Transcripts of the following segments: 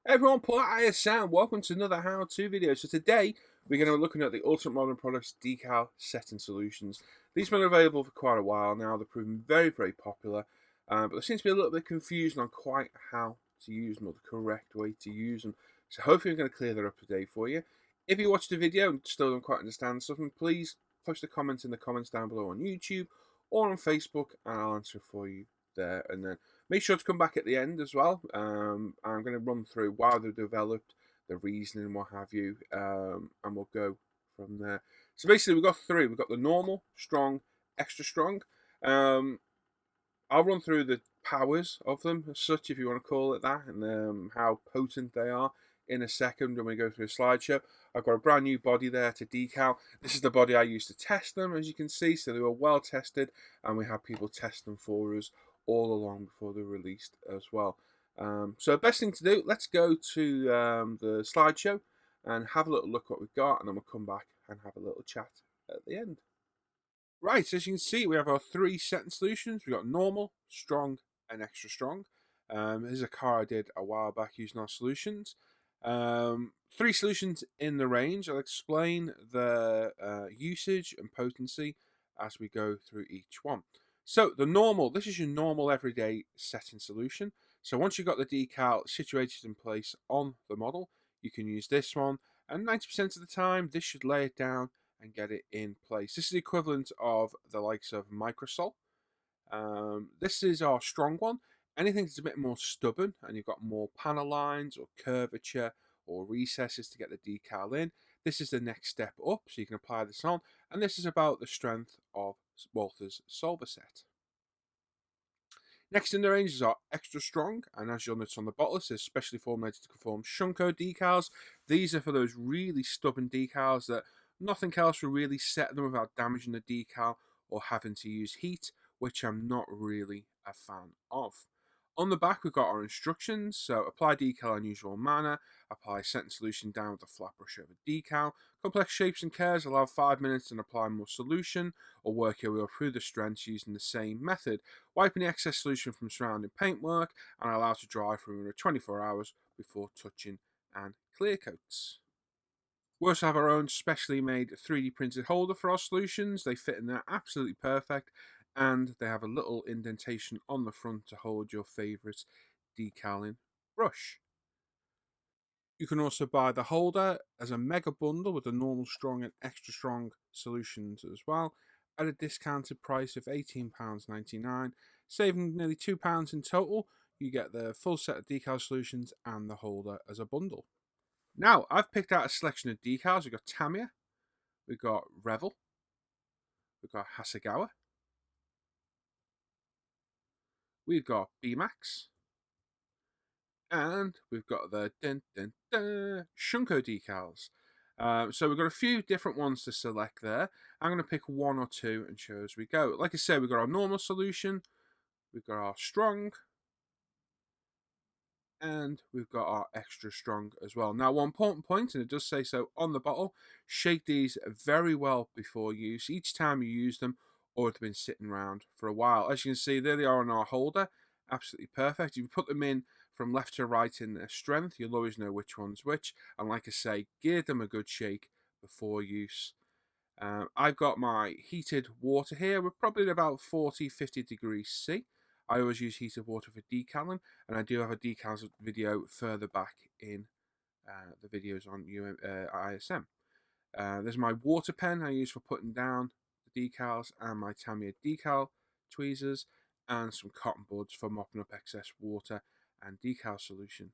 Hey everyone, Paul at ISM. Welcome to another how-to video. So today we're going to be looking at the Ultimate Modern Products decal setting solutions. These have been available for quite a while now. They're proving very, very popular, but there seems to be a little bit of confusion on quite how to use them or the correct way to use them. So hopefully I'm going to clear that up today for you. If you watched the video and still don't quite understand something, please post a comment in the comments down below on YouTube or on Facebook and I'll answer for you there. And then make sure to come back at the end as well. I'm going to run through why they're developed, the reasoning, what have you, and we'll go from there. So basically, we've got three. We've got the normal, strong, extra strong. I'll run through the powers of them, as such, if you want to call it that, and how potent they are in a second when we go through a slideshow. I've got a brand new body there to decal. This is the body I used to test them, as you can see, so they were well tested, and we had people test them for us all along before they're released as well. So the best thing to do, let's go to the slideshow and have a little look what we've got, and then we'll come back and have a little chat at the end. Right, so as you can see, we have our three setting solutions. We've got normal, strong, and extra strong. This is a car I did a while back using our solutions. Three solutions in the range. I'll explain the usage and potency as we go through each one. So the normal, this is your normal everyday setting solution. So once you've got the decal situated in place on the model, you can use this one. And 90% of the time, this should lay it down and get it in place. This is the equivalent of the likes of Microsol. This is our strong one. Anything that's a bit more stubborn and you've got more panel lines or curvature or recesses to get the decal in, this is the next step up, so you can apply this on. And this is about the strength of Walther's solver set. Next in the range is our extra strong, and as you'll notice on the bottle, it says specially formulated to conform Shunko decals. These are for those really stubborn decals that nothing else will really set them without damaging the decal or having to use heat, which I'm not really a fan of. On the back, we've got our instructions. So apply decal in usual manner, apply setting solution down with a flat brush over decal. Complex shapes and curves, allow 5 minutes and apply more solution, or work your way through the strengths using the same method, wiping the excess solution from surrounding paintwork and allow to dry for another 24 hours before touching and clear coats. We also have our own specially made 3D printed holder for our solutions. They fit in there absolutely perfect, and they have a little indentation on the front to hold your favourite decaling brush. You can also buy the holder as a mega bundle with the normal, strong and extra strong solutions as well at a discounted price of £18.99, saving nearly £2 in total. You get the full set of decal solutions and the holder as a bundle. Now, I've picked out a selection of decals. We've got Tamiya, we've got Revel, we've got Hasegawa, we've got B-Max, and we've got the Shunko decals. So we've got a few different ones to select there. I'm going to pick one or two and show as we go. Like I said, we've got our normal solution, we've got our strong, and we've got our extra strong as well. Now, one important point, and it does say so on the bottle, shake these very well before use. Each time you use them, or they've been sitting around for a while. As you can see, there they are on our holder. Absolutely perfect. If you put them in from left to right in their strength, you'll always know which one's which. And like I say, give them a good shake before use. I've got my heated water here. We're probably at about 40-50 degrees C. I always use heated water for decaling, and I do have a decals video further back in the videos on ISM. There's my water pen I use for putting down the decals, and my Tamiya decal tweezers, and some cotton buds for mopping up excess water and decal solution.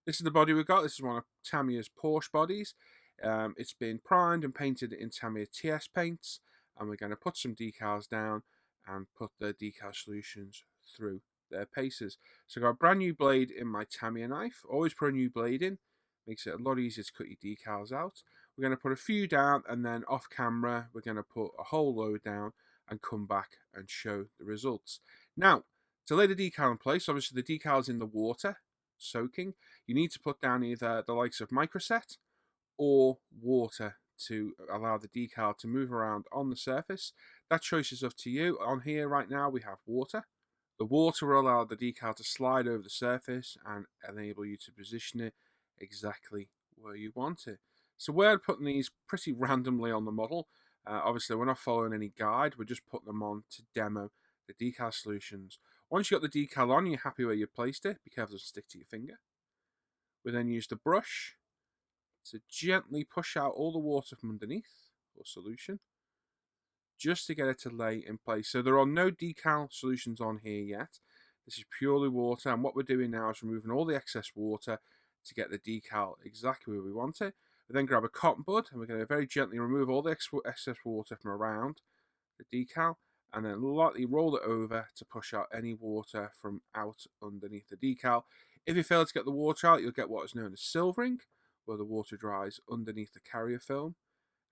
This is the body we've got. This is one of Tamiya's Porsche bodies. It's been primed and painted in Tamiya TS paints, and we're going to put some decals down and put the decal solutions through their paces. So I've got a brand new blade in my Tamiya knife. Always put a new blade in. Makes it a lot easier to cut your decals out. We're going to put a few down, and then off camera we're going to put a whole load down and come back and show the results. Now, to lay the decal in place, obviously the decal's in the water, soaking. You need to put down either the likes of Microset or water to allow the decal to move around on the surface. That choice is up to you. On here right now we have water. The water will allow the decal to slide over the surface and enable you to position it exactly where you want it. So we're putting these pretty randomly on the model. Obviously, we're not following any guide. We're just putting them on to demo the decal solutions. Once you've got the decal on, you're happy where you placed it. Be careful to stick to your finger. We then use the brush to gently push out all the water from underneath, or solution, just to get it to lay in place. So there are no decal solutions on here yet. This is purely water, and what we're doing now is removing all the excess water to get the decal exactly where we want it. We then grab a cotton bud, and we're going to very gently remove all the excess water from around the decal, and then lightly roll it over to push out any water from out underneath the decal. If you fail to get the water out, you'll get what is known as silvering, where the water dries underneath the carrier film,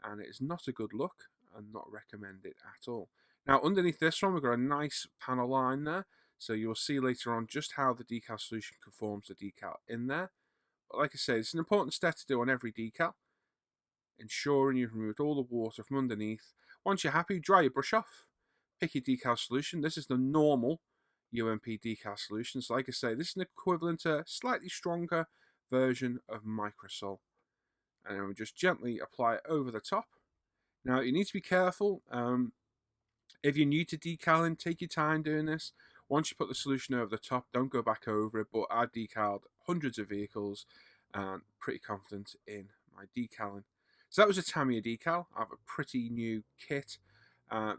and it is not a good look and not recommended at all. Now, underneath this one, we've got a nice panel line there, so you'll see later on just how the decal solution conforms the decal in there. But like I say, it's an important step to do on every decal, ensuring you've removed all the water from underneath. Once you're happy, dry your brush off, pick your decal solution. This is the normal UMP decal solution. So like I say, this is an equivalent to a slightly stronger version of Microsol. And then we just gently apply it over the top. Now, you need to be careful. If you're new to decaling, take your time doing this. Once you put the solution over the top, don't go back over it. But I've decaled hundreds of vehicles and pretty confident in my decaling. So that was a Tamiya decal. I have a pretty new kit.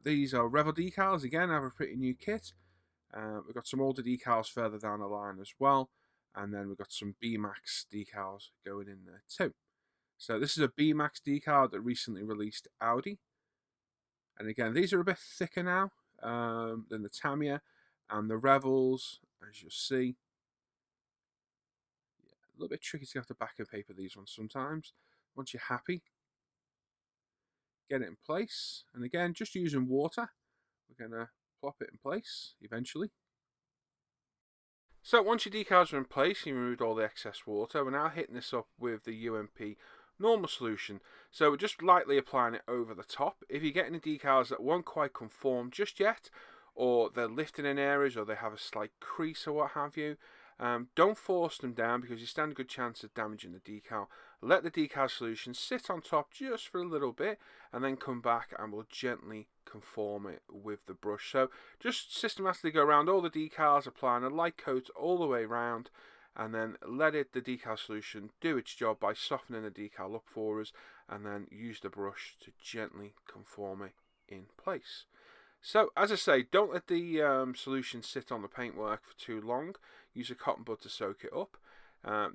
These are Revel decals. Again, I have a pretty new kit. We've got some older decals further down the line as well. And then we've got some B-Max decals going in there too. So this is a B-Max decal that recently released Audi. And again, these are a bit thicker now than the Tamiya and the Revels, as you'll see. Yeah, a little bit tricky to have to backing paper these ones sometimes. Once you're happy, get it in place. And again, just using water, we're going to plop it in place eventually. So once your decals are in place, you removed all the excess water. We're now hitting this up with the UMP normal solution. So we're just lightly applying it over the top. If you're getting the decals that won't quite conform just yet, or they're lifting in areas, or they have a slight crease or what have you, don't force them down because you stand a good chance of damaging the decal. Let the decal solution sit on top just for a little bit and then come back and we'll gently conform it with the brush. So just systematically go around all the decals, applying a light coat all the way around, and then let the decal solution do its job by softening the decal up for us, and then use the brush to gently conform it in place. So, as I say, don't let the solution sit on the paintwork for too long. Use a cotton bud to soak it up.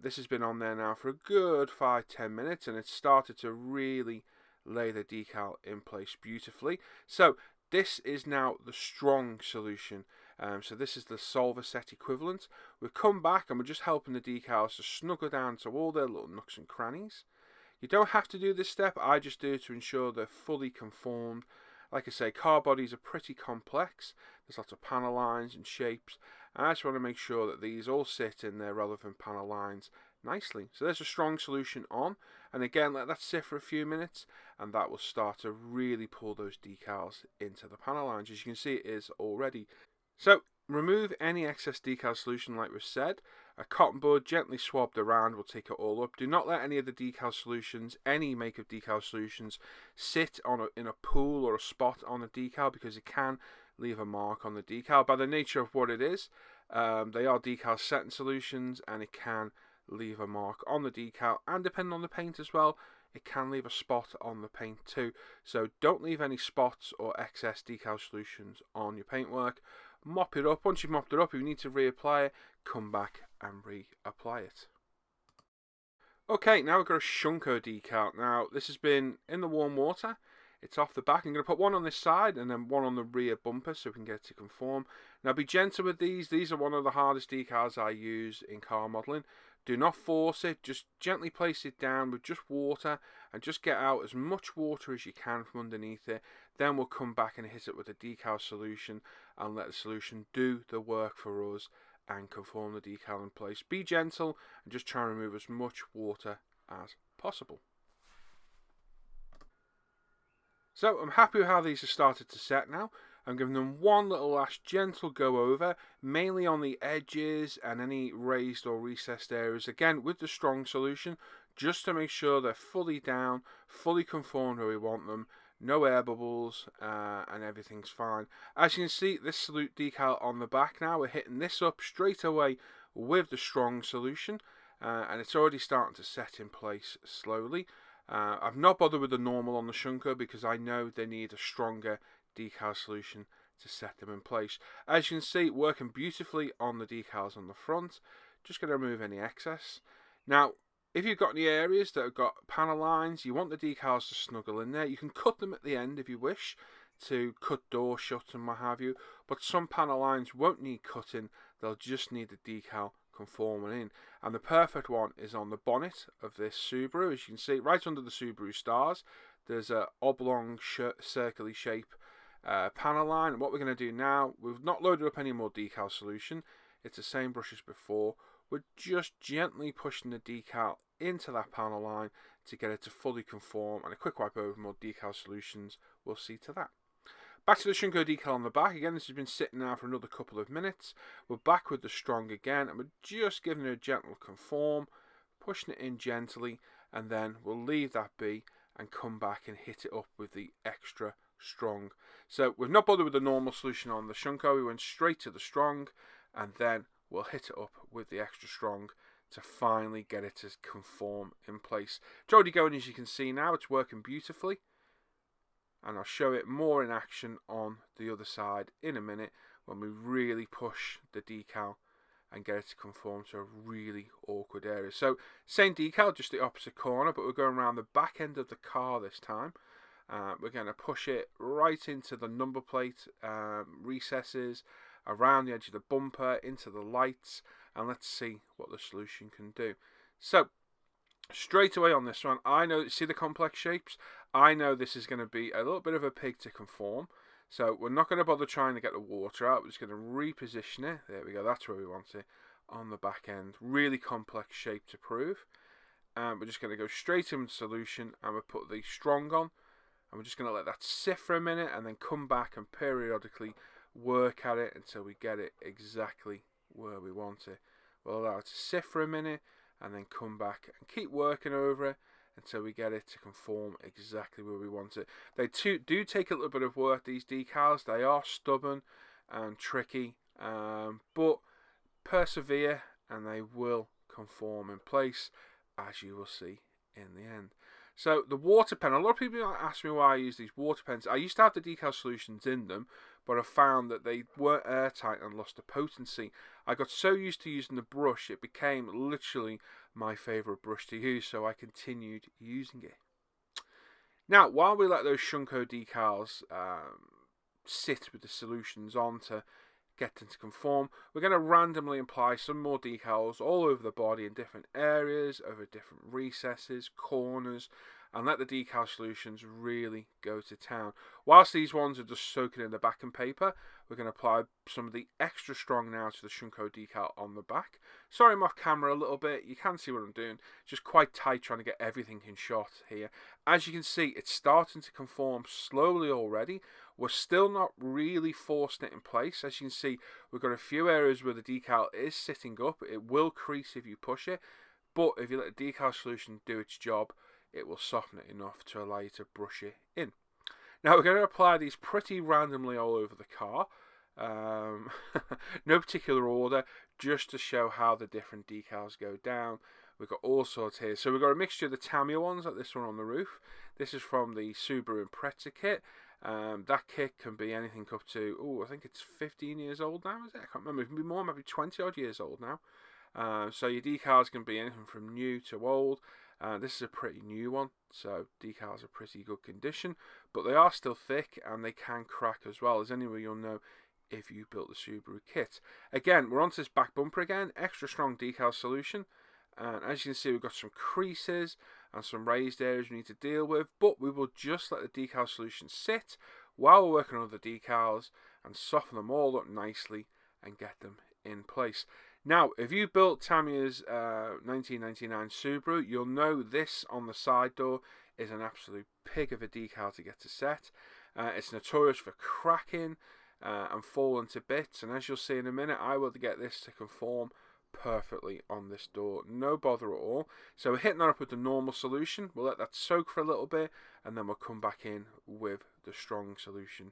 This has been on there now for a good 5-10 minutes, and it's started to really lay the decal in place beautifully. So, this is now the strong solution. So this is the solver set equivalent. We've come back and we're just helping the decals to snuggle down to all their little nooks and crannies. You don't have to do this step. I just do it to ensure they're fully conformed. Like I say, car bodies are pretty complex. There's lots of panel lines and shapes. And I just want to make sure that these all sit in their relevant panel lines nicely. So there's a strong solution on. And again, let that sit for a few minutes. And that will start to really pull those decals into the panel lines. As you can see, it is already. So remove any excess decal solution like we've said. A cotton bud gently swabbed around will take it all up. Do not let any of the decal solutions, any make of decal solutions, sit in a pool or a spot on the decal because it can leave a mark on the decal. By the nature of what it is, they are decal setting solutions and it can leave a mark on the decal, and depending on the paint as well, it can leave a spot on the paint too. So don't leave any spots or excess decal solutions on your paintwork. Mop it up. Once you've mopped it up, if you need to reapply it, come back and reapply it. Okay, now we've got a Shunko decal. Now, this has been in the warm water. It's off the back. I'm going to put one on this side and then one on the rear bumper so we can get it to conform. Now, be gentle with these. These are one of the hardest decals I use in car modelling. Do not force it. Just gently place it down with just water and just get out as much water as you can from underneath it. Then we'll come back and hit it with a decal solution and let the solution do the work for us and conform the decal in place. Be gentle and just try and remove as much water as possible. So I'm happy with how these have started to set now. I'm giving them one little last gentle go over, mainly on the edges and any raised or recessed areas, again with the strong solution, just to make sure they're fully down, fully conformed where we want them, no air bubbles, and everything's fine. As you can see, this Salute decal on the back now, we're hitting this up straight away with the strong solution, and it's already starting to set in place slowly. I've not bothered with the normal on the Shunko because I know they need a stronger decal solution to set them in place. As you can see, working beautifully on the decals on the front. Just going to remove any excess. Now, if you've got any areas that have got panel lines, you want the decals to snuggle in there, you can cut them at the end if you wish to cut doors shut and what have you, but some panel lines won't need cutting, they'll just need the decal conforming in. And the perfect one is on the bonnet of this Subaru. As you can see, right under the Subaru stars, there's a oblong circular shape panel line. And what we're going to do now, we've not loaded up any more decal solution, it's the same brush as before. We're just gently pushing the decal into that panel line to get it to fully conform, and a quick wipe over more decal solutions will see to that. Back to the Shunko decal on the back. Again, this has been sitting now for another couple of minutes. We're back with the strong again, and we're just giving it a gentle conform, pushing it in gently, and then we'll leave that be and come back and hit it up with the extra strong. So we've not bothered with the normal solution on the Shunko, we went straight to the strong, and then we'll hit it up with the extra strong to finally get it to conform in place. It's already going, as you can see now, it's working beautifully. And I'll show it more in action on the other side in a minute when we really push the decal and get it to conform to a really awkward area. So same decal, just the opposite corner, but we're going around the back end of the car this time. We're going to push it right into the number plate recesses, around the edge of the bumper, into the lights, and let's see what the solution can do. So straight away on this one, I know, see the complex shapes? I know this is going to be a little bit of a pig to conform, so we're not going to bother trying to get the water out. We're just going to reposition it. There we go, that's where we want it, on the back end. Really complex shape to prove. We're just going to go straight into solution, and we'll put the strong on, and we're just going to let that sit for a minute, and then come back and periodically work at it until we get it exactly where we want it. We'll allow it to sit for a minute, and then come back and keep working over it until we get it to conform exactly where we want it. They do take a little bit of work, these decals. They are stubborn and tricky, but persevere and they will conform in place, as you will see in the end. So the water pen, a lot of people ask me why I use these water pens. I used to have the decal solutions in them, but I found that they weren't airtight and lost the potency. I got so used to using the brush, it became literally my favourite brush to use, so I continued using it. Now, while we let those Shunko decals sit with the solutions on to get them to conform, we're going to randomly apply some more decals all over the body in different areas, over different recesses, corners, and let the decal solutions really go to town. Whilst these ones are just soaking in the backing paper, we're going to apply some of the extra strong now to the Shunko decal on the back. Sorry I'm off camera a little bit, you can see what I'm doing, just quite tight trying to get everything in shot here. As you can see, it's starting to conform slowly already. We're still not really forcing it in place. As you can see, we've got a few areas where the decal is sitting up. It will crease if you push it, but if you let the decal solution do its job, it will soften it enough to allow you to brush it in. Now we're going to apply these pretty randomly all over the car. No particular order, just to show how the different decals go down. We've got all sorts here. So we've got a mixture of the Tamiya ones, like this one on the roof. This is from the Subaru Impreza kit. That kit can be anything up to, I think it's 15 years old now, is it? I can't remember. It can be more, maybe 20 odd years old now. So your decals can be anything from new to old. This is a pretty new one, so decals are pretty good condition, but they are still thick and they can crack as well, as anyway you'll know if you built the Subaru kit. Again, we're onto this back bumper again, extra strong decal solution, and as you can see we've got some creases and some raised areas we need to deal with, but we will just let the decal solution sit while we're working on the decals and soften them all up nicely and get them in place. Now, if you built Tamiya's 1999 Subaru, you'll know this on the side door is an absolute pig of a decal to get to set. It's notorious for cracking and falling to bits, and as you'll see in a minute, I will get this to conform perfectly on this door, no bother at all. So we're hitting that up with the normal solution. We'll let that soak for a little bit, and then we'll come back in with the strong solution.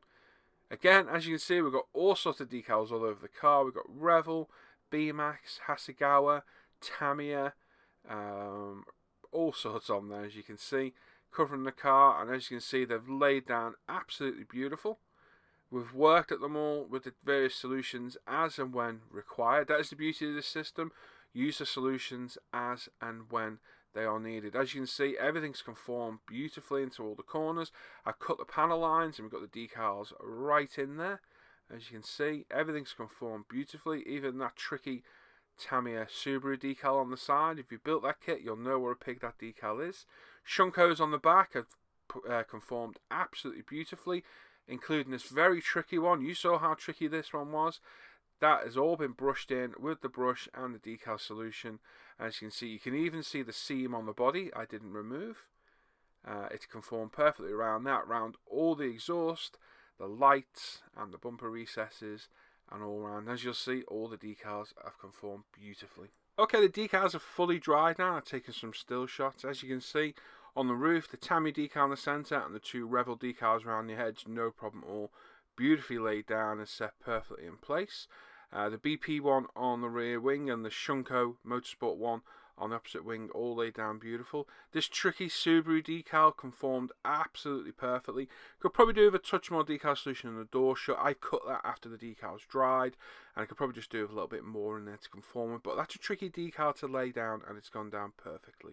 Again, as you can see, we've got all sorts of decals all over the car. We've got Revel, B-Max, Hasegawa, Tamiya, all sorts on there, as you can see, covering the car. And as you can see, they've laid down absolutely beautiful. We've worked at them all with the various solutions as and when required. That is the beauty of this system. Use the solutions as and when they are needed. As you can see, everything's conformed beautifully into all the corners. I've cut the panel lines and we've got the decals right in there. As you can see, everything's conformed beautifully. Even that tricky Tamiya Subaru decal on the side. If you built that kit, you'll know where a pig that decal is. Shunkos on the back have conformed absolutely beautifully, including this very tricky one. You saw how tricky this one was. That has all been brushed in with the brush and the decal solution. As you can even see the seam on the body I didn't remove. It's conformed perfectly around that, around all the exhaust, the lights and the bumper recesses, and all around. As you'll see, all the decals have conformed beautifully. Okay, the decals are fully dried now. I've taken some still shots. As you can see, on the roof, the Tamiya decal in the centre and the two Revel decals around the edge, no problem at all. Beautifully laid down and set perfectly in place. The BP one on the rear wing and the Shunko Motorsport one on the opposite wing, all laid down beautiful. This tricky Subaru decal conformed absolutely perfectly. Could probably do with a touch more decal solution in the door shut. I cut that after the decals dried, and I could probably just do with a little bit more in there to conform it. But that's a tricky decal to lay down, and it's gone down perfectly.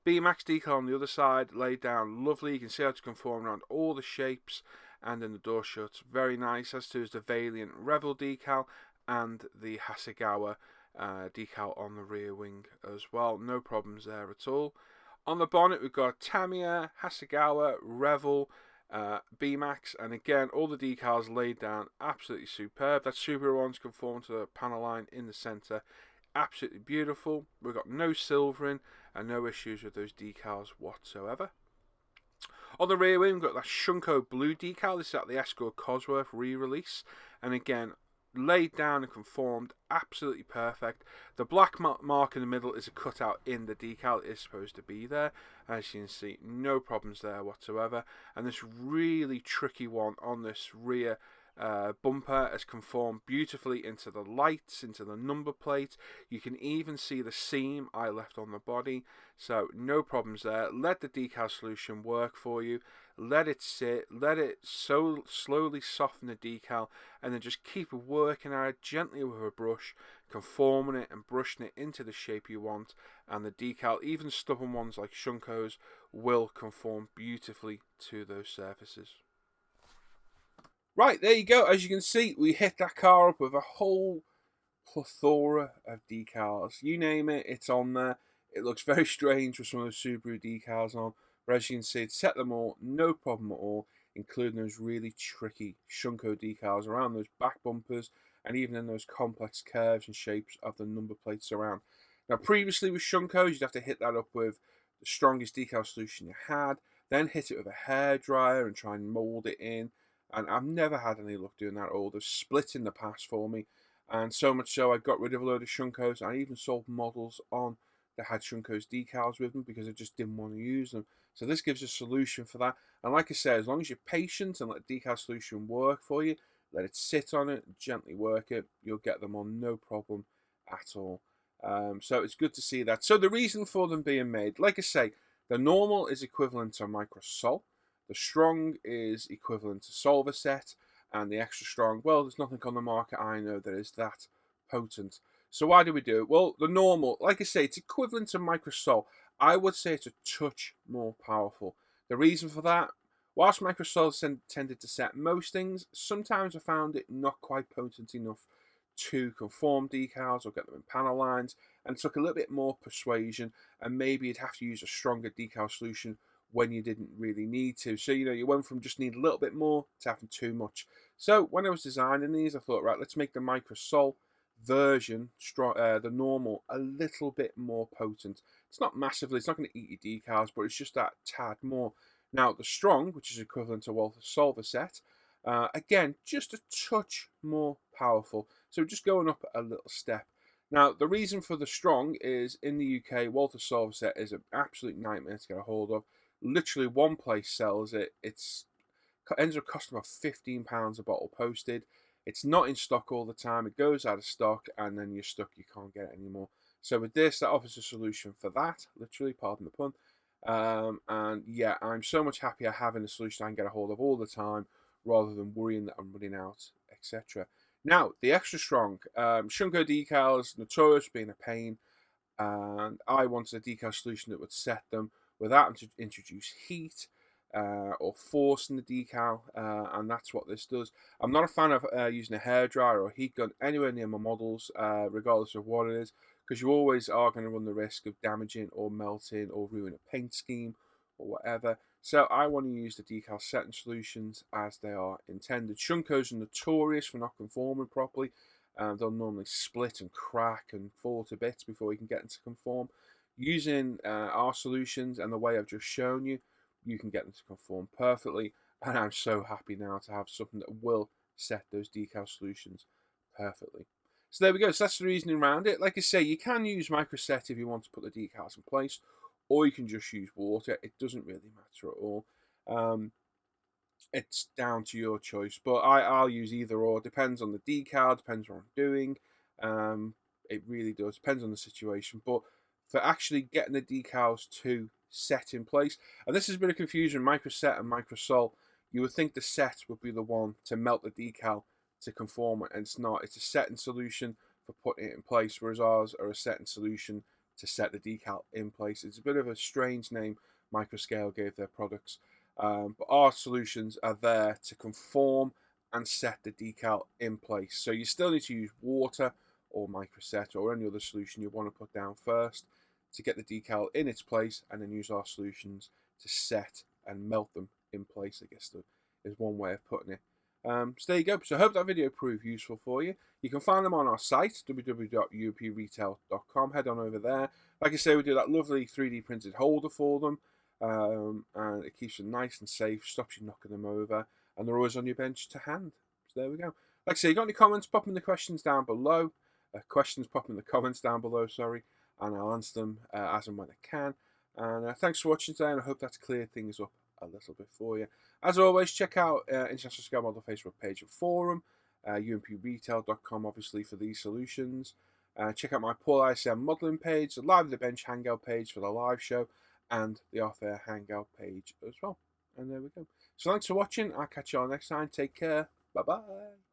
B-Max decal on the other side, laid down lovely. You can see how it's conformed around all the shapes and in the door shuts. Very nice, as too is the Valiant Revel decal and the Hasegawa decal on the rear wing as well. No problems there at all. On the bonnet, we've got Tamiya, Hasegawa, Revel, B-Max, and again, all the decals laid down absolutely superb. That Subaru one's conformed to the panel line in the centre. Absolutely beautiful. We've got no silvering and no issues with those decals whatsoever. On the rear wing, we've got that Shunko blue decal. This is at the Escort Cosworth re-release, and again, laid down and conformed absolutely perfect. The black mark in the middle is a cutout in the decal. It is supposed to be there. As you can see, no problems there whatsoever. And this really tricky one on this rear bumper has conformed beautifully into the lights, into the number plate. You can even see the seam I left on the body, so no problems there. Let the decal solution work for you. Let it sit, let it so slowly soften the decal, and then just keep working at it gently with a brush, conforming it and brushing it into the shape you want, and the decal, even stubborn ones like Shunkos, will conform beautifully to those surfaces. Right, there you go. As you can see, we hit that car up with a whole plethora of decals. You name it, it's on there. It looks very strange with some of those Subaru decals on, but as you can see, it's set them all, no problem at all, including those really tricky Shunko decals around those back bumpers and even in those complex curves and shapes of the number plates around. Now, previously with Shunkos, you'd have to hit that up with the strongest decal solution you had, then hit it with a hairdryer and try and mould it in. And I've never had any luck doing that at all. They've split in the past for me. And so much so, I got rid of a load of Shunkos. I even sold models on that had Shunkos decals with them because I just didn't want to use them. So this gives a solution for that. And like I said, as long as you're patient and let the decal solution work for you, let it sit on it, gently work it, you'll get them on no problem at all. So it's good to see that. So the reason for them being made, like I say, the normal is equivalent to Microsol. The strong is equivalent to Solvaset, and the extra strong, well, there's nothing on the market I know that is that potent. So why do we do it? Well, the normal, like I say, it's equivalent to Microsol. I would say it's a touch more powerful. The reason for that, whilst Microsol tended to set most things, sometimes I found it not quite potent enough to conform decals or get them in panel lines, and took a little bit more persuasion, and maybe you'd have to use a stronger decal solution when you didn't really need to. So, you went from just need a little bit more to having too much. So when I was designing these, I thought, right, let's make the Microsol version, the normal, a little bit more potent. It's not massively, it's not going to eat your decals, but it's just that tad more. Now the strong, which is equivalent to Walther Solver set, again, just a touch more powerful. So just going up a little step. Now, the reason for the strong is in the UK, Walther Solver set is an absolute nightmare to get a hold of. Literally, one place sells it. It's ends up costing about £15 a bottle posted. It's not in stock all the time. It goes out of stock, and then you're stuck. You can't get it anymore. So with this, that offers a solution for that. Literally, pardon the pun. And yeah, I'm so much happier having a solution I can get a hold of all the time, rather than worrying that I'm running out, etc. Now, the extra strong Shunko decals, notorious for being a pain, and I wanted a decal solution that would set them without having to introduce heat or force in the decal, and that's what this does. I'm not a fan of using a hairdryer or a heat gun anywhere near my models, regardless of what it is, because you always are going to run the risk of damaging or melting or ruining a paint scheme or whatever. So I want to use the decal setting solutions as they are intended. Shunkos are notorious for not conforming properly. They'll normally split and crack and fall to bits before you can get them to conform. Using our solutions and the way I've just shown you, you can get them to conform perfectly. And I'm so happy now to have something that will set those decal solutions perfectly. So there we go. So that's the reasoning around it. Like I say, you can use microset if you want to put the decals in place, or you can just use water. It doesn't really matter at all. It's down to your choice, but I'll use either or. Depends on the decal, depends what I'm doing. It really does. Depends on the situation. But for actually getting the decals to set in place, and this is a bit of confusion, microset and microsol, you would think the set would be the one to melt the decal to conform it, and it's not. It's a setting solution for putting it in place, whereas ours are a setting solution to set the decal in place. It's a bit of a strange name Microscale gave their products. But our solutions are there to conform and set the decal in place. So you still need to use water or microset or any other solution you want to put down first to get the decal in its place, and then use our solutions to set and melt them in place, I guess is one way of putting it. So there you go. So I hope that video proved useful for you. You can find them on our site, www.upretail.com. Head on over there. Like I say, we do that lovely 3D printed holder for them. And it keeps them nice and safe, stops you knocking them over, and they're always on your bench to hand. So there we go. Like I say, you got any comments, pop in the questions down below. Pop in the comments down below, sorry, and I'll answer them as and when I can. And thanks for watching today, and I hope that's cleared things up a little bit for you. As always, check out International Scale Model Facebook page and forum, umpretail.com obviously for these solutions. Check out my Paul ISM modelling page, the Live at the Bench Hangout page for the live show, and the Off Air Hangout page as well. And there we go. So thanks for watching. I'll catch you all next time. Take care. Bye-bye.